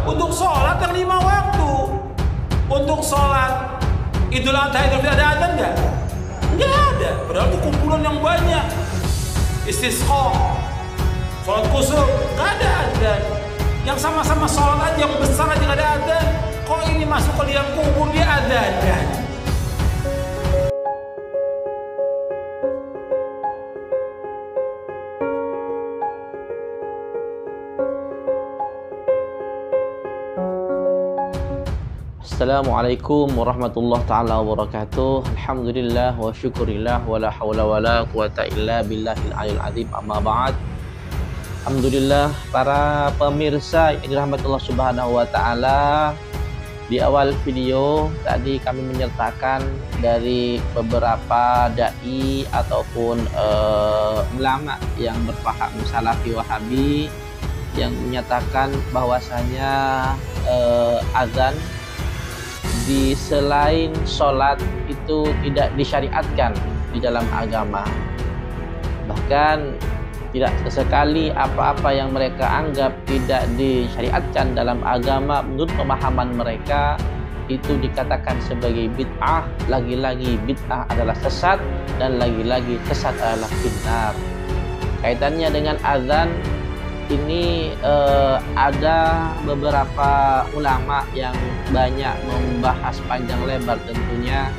untuk sholat yang 5 waktu. Untuk sholat Idul Adha, Idul Fitri ada adzan nggak? Nggak ada. Padahal itu kumpulan yang banyak. Istisqa, sholat kusuf, nggak ada adzan. Yang sama-sama sholat aja, yang besar aja nggak ada adzan. Kok ini masuk ke liang kubur dia adzan? Assalamualaikum warahmatullahi ta'ala wabarakatuh. Alhamdulillah wa syukurillah wa la hawla wa la quwata illa billahil aliyil azim, amma ba'd. Alhamdulillah, para pemirsa yang dirahmati Allah subhanahu wa ta'ala, di awal video tadi kami menyertakan dari beberapa da'i ataupun ulama yang berpaham salafi wahabi yang menyatakan bahwasanya azan di selain sholat itu tidak disyariatkan di dalam agama. Bahkan tidak sesekali apa-apa yang mereka anggap tidak disyariatkan dalam agama menurut pemahaman mereka itu dikatakan sebagai bid'ah. Lagi-lagi bid'ah adalah sesat dan lagi-lagi sesat adalah finnar. Kaitannya dengan azan ini ada beberapa ulama yang banyak membahas panjang lebar tentunya,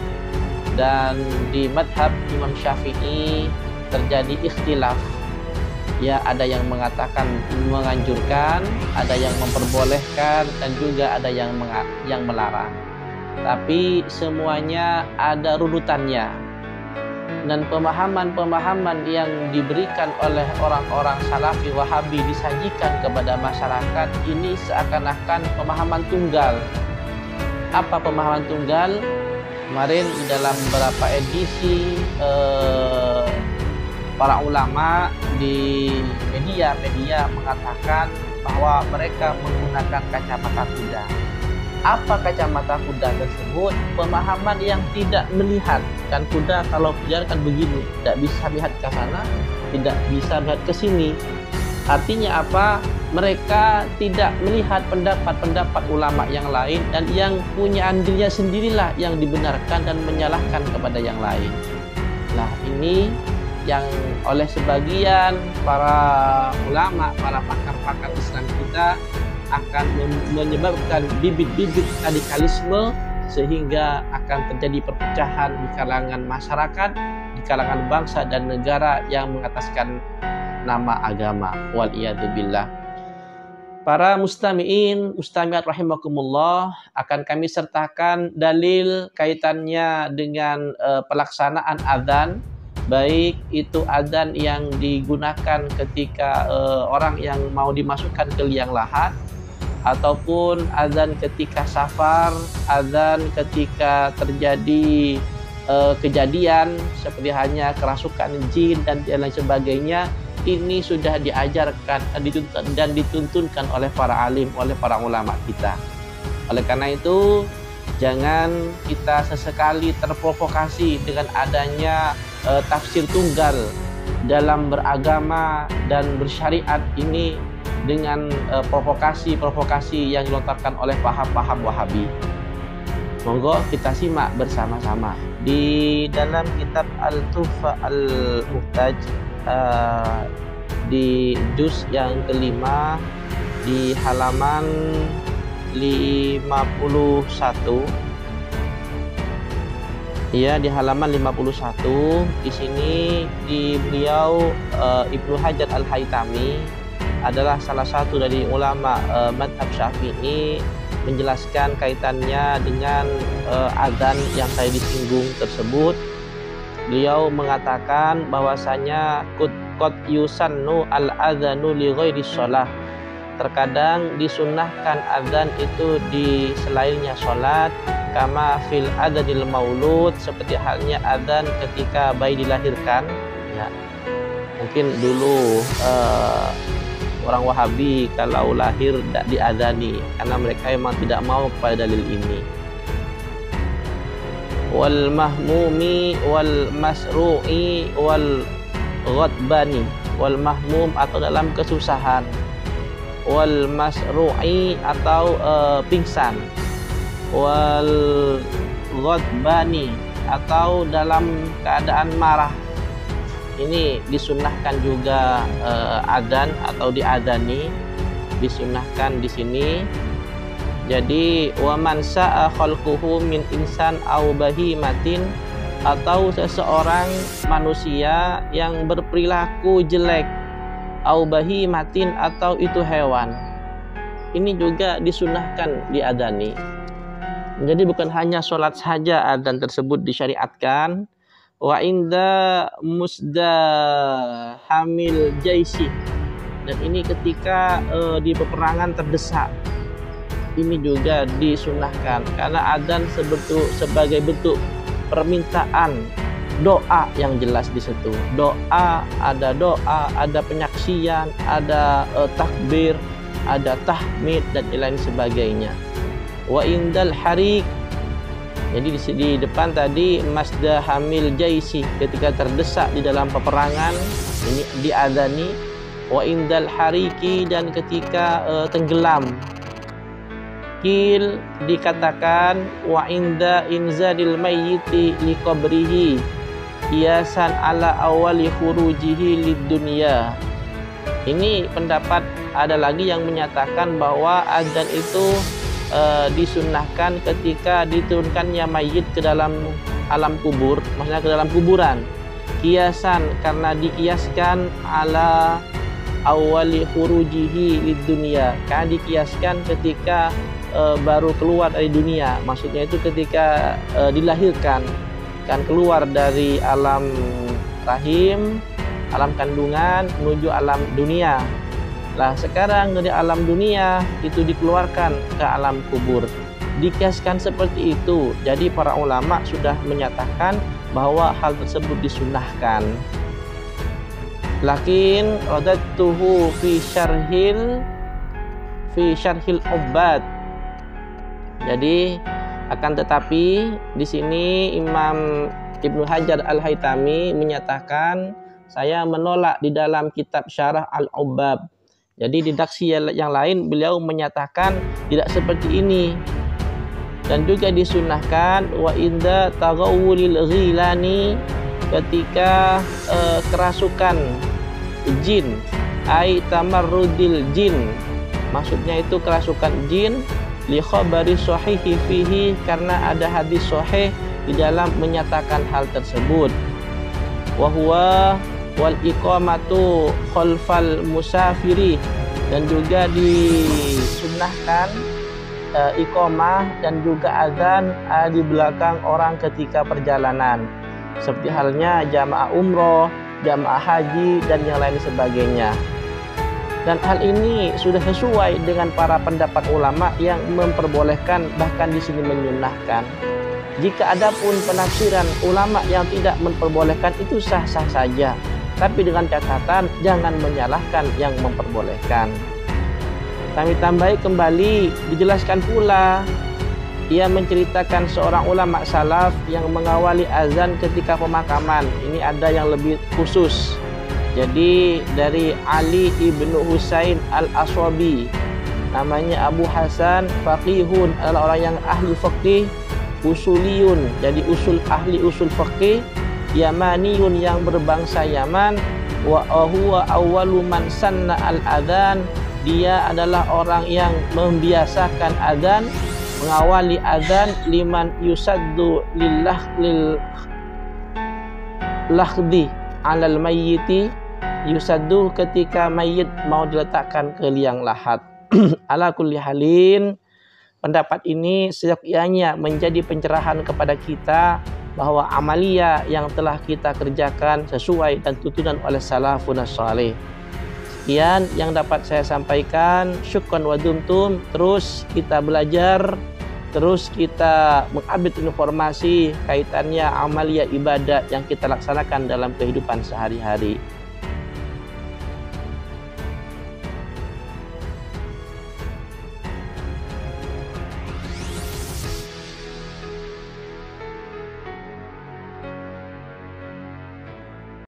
dan di madhab Imam Syafi'i terjadi ikhtilaf. Ya, ada yang mengatakan menganjurkan, ada yang memperbolehkan, dan juga ada yang melarang. Tapi semuanya ada runutannya. Dan pemahaman-pemahaman yang diberikan oleh orang-orang salafi wahabi disajikan kepada masyarakat ini seakan-akan pemahaman tunggal. Apa pemahaman tunggal? Kemarin di dalam beberapa edisi para ulama di media mengatakan bahwa mereka menggunakan kacamata kuda. Apa kacamata kuda tersebut? Pemahaman yang tidak melihat. Kan kuda kalau berjalan kan begini, tidak bisa lihat ke sana, tidak bisa lihat ke sini. Artinya apa? Mereka tidak melihat pendapat-pendapat ulama yang lain, dan yang punya andilnya sendirilah yang dibenarkan dan menyalahkan kepada yang lain. Nah, ini yang oleh sebagian para ulama, para pakar-pakar Islam kita akan menyebabkan bibit-bibit radikalisme, sehingga akan terjadi perpecahan di kalangan masyarakat, di kalangan bangsa dan negara yang mengataskan nama agama. Waliyadzubillah. Para mustami'in, mustami'at rahimakumullah, akan kami sertakan dalil kaitannya dengan pelaksanaan adzan, baik itu adzan yang digunakan ketika orang yang mau dimasukkan ke liang lahat, ataupun azan ketika safar, azan ketika terjadi kejadian seperti hanya kerasukan jin dan lain sebagainya. Ini sudah diajarkan dan dituntunkan oleh para alim, oleh para ulama kita. Oleh karena itu, jangan kita sesekali terprovokasi dengan adanya tafsir tunggal dalam beragama dan bersyariat ini, dengan provokasi-provokasi yang dilontarkan oleh paham-paham wahabi. Monggo kita simak bersama-sama di dalam kitab Al-Tuhfa Al-Muhtaj, di juz yang kelima di halaman 51. Ya, di halaman 51 di sini beliau Ibnu Hajar Al-Haytami adalah salah satu dari ulama madhab Syafi'i, menjelaskan kaitannya dengan azan yang saya disinggung tersebut. Beliau mengatakan bahwasanya qad yusannu al-adzanu li ghairi shalah. Terkadang disunnahkan azan itu di selainnya sholat, kama fil adzanil maulud, seperti halnya azan ketika bayi dilahirkan. Ya, mungkin dulu orang Wahabi kalau lahir tidak diadzani karena mereka memang tidak mau kepada dalil ini. Wal mahmumi wal masru'i wal ghadbani. Wal mahmum atau dalam kesusahan, wal masru'i atau pingsan, wal ghadbani atau dalam keadaan marah. Ini disunnahkan juga adzan atau diadzani, disunnahkan di sini. Jadi wa man sa'a khalquhu min insan aw bahimatin, atau seseorang manusia yang berperilaku jelek, aw bahimatin atau itu hewan. Ini juga disunnahkan diadzani. Jadi bukan hanya sholat saja adzan tersebut disyariatkan. Wa inda musdahamil jaisi, dan ini ketika di peperangan terdesak, ini juga disunnahkan karena adzan sebagai bentuk permintaan doa yang jelas di situ. Doa, ada penyaksian, ada takbir, ada tahmid dan lain sebagainya. Wa indal harik, jadi di depan tadi masda hamil jaisi, ketika terdesak di dalam peperangan, ini diadzani. Wa indal hariki, dan ketika tenggelam. Kil, dikatakan wa inda inzalil mayyiti liqabrihi qiyasan ala awali khurujihi lid dunya. Ini pendapat ada lagi yang menyatakan bahwa adzan itu disunnahkan ketika diturunkannya mayit ke dalam alam kubur, maksudnya ke dalam kuburan. Kiasan, karena dikiaskan ala awali khurujihi lid dunya, karena dikiaskan ketika baru keluar dari dunia, maksudnya itu ketika dilahirkan, kan keluar dari alam rahim, alam kandungan menuju alam dunia. Lah sekarang dari alam dunia itu dikeluarkan ke alam kubur, dikiaskan seperti itu. Jadi para ulama sudah menyatakan bahwa hal tersebut disunnahkan. Lakin radatuhu fi syarhil ubad. Jadi akan tetapi di sini Imam Ibnu Hajar Al-Haytami menyatakan, saya menolak di dalam kitab Syarah Al-Ubab. Jadi di daksi yang lain beliau menyatakan tidak seperti ini. Dan juga disunnahkan wa inda taghawulil ghilani, ketika kerasukan jin, ai tamarrudil jin, maksudnya itu kerasukan jin, li khabari sahihi fihi, karena ada hadis sahih di dalam menyatakan hal tersebut. Wa huwa wal iqamatu khalfal musafiri, dan juga disunnahkan iqamah dan juga azan di belakang orang ketika perjalanan, seperti halnya jamaah umroh, jamaah haji dan yang lain sebagainya. Dan hal ini sudah sesuai dengan para pendapat ulama yang memperbolehkan, bahkan di sini menyunnahkan. Jika ada pun penafsiran ulama yang tidak memperbolehkan, itu sah-sah saja. Tapi dengan catatan jangan menyalahkan yang memperbolehkan. Kami tambahi kembali, dijelaskan pula, ia menceritakan seorang ulama salaf yang mengawali azan ketika pemakaman. Ini ada yang lebih khusus. Jadi dari Ali ibnu Husain al-Aswabi, namanya Abu Hasan, faqihun, adalah orang yang ahli faqih, usuliyun, jadi ahli usul faqih, yamaniyun, yang berbangsa Yaman, wa huwa awwalu man sanna al-adzan, dia adalah orang yang membiasakan adzan, mengawali adzan, liman yusaddu lil lakhdi alal mayyiti, yusaddu, ketika mayit mau diletakkan ke liang lahat. Ala kulli halin, pendapat ini seyogyanya menjadi pencerahan kepada kita bahwa amalia yang telah kita kerjakan sesuai dan tuntunan oleh salafun salih. Sekian yang dapat saya sampaikan. Syukran wa dumtum. Terus kita belajar, terus kita mengupdate informasi kaitannya amalia ibadah yang kita laksanakan dalam kehidupan sehari-hari.